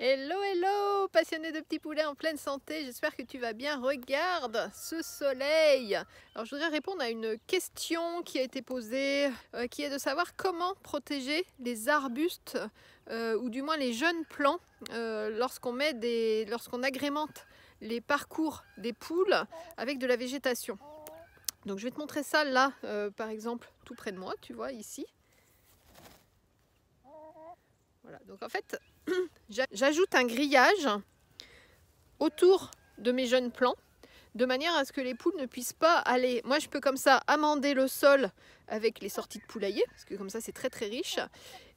Hello, hello, passionné de petits poulets en pleine santé, j'espère que tu vas bien. Regarde ce soleil. Alors je voudrais répondre à une question qui a été posée, qui est de savoir comment protéger les arbustes, ou du moins les jeunes plants, lorsqu'on agrémente les parcours des poules avec de la végétation. Donc je vais te montrer ça là, par exemple, tout près de moi, tu vois, ici. Voilà, donc en fait, j'ajoute un grillage autour de mes jeunes plants, de manière à ce que les poules ne puissent pas aller. Moi, je peux comme ça amender le sol avec les sorties de poulailler, parce que comme ça, c'est très très riche.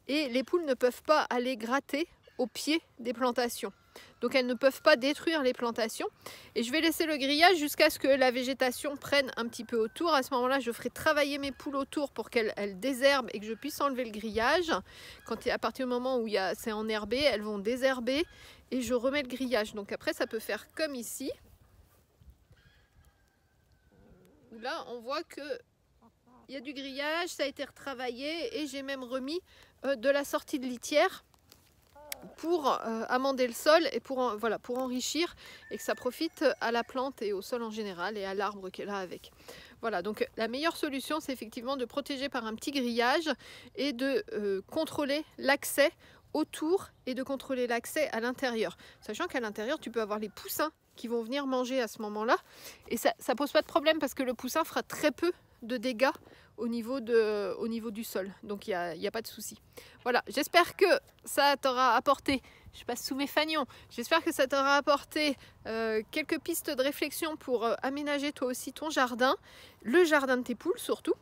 Et les poules ne peuvent pas aller gratter au pied des plantations. Donc elles ne peuvent pas détruire les plantations. Et je vais laisser le grillage jusqu'à ce que la végétation prenne un petit peu autour. À ce moment-là, je ferai travailler mes poules autour pour qu'elles désherbent et que je puisse enlever le grillage. À partir du moment où c'est enherbé, elles vont désherber et je remets le grillage. Donc après, ça peut faire comme ici. Où là, on voit que il y a du grillage, ça a été retravaillé et j'ai même remis de la sortie de litière pour amender le sol et pour enrichir et que ça profite à la plante et au sol en général et à l'arbre qu'elle a avec. Voilà, donc la meilleure solution, c'est effectivement de protéger par un petit grillage et de contrôler l'accès autour et de contrôler l'accès à l'intérieur. Sachant qu'à l'intérieur, tu peux avoir les poussins qui vont venir manger à ce moment-là. Et ça pose pas de problème parce que le poussin fera très peu de dégâts au niveau du sol. Donc il n'y a pas de souci. Voilà, j'espère que ça t'aura apporté, je passe sous mes fagnons, j'espère que ça t'aura apporté quelques pistes de réflexion pour aménager toi aussi ton jardin, le jardin de tes poules surtout,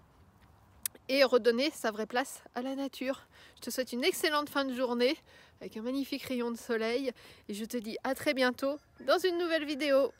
et redonner sa vraie place à la nature. Je te souhaite une excellente fin de journée avec un magnifique rayon de soleil et je te dis à très bientôt dans une nouvelle vidéo.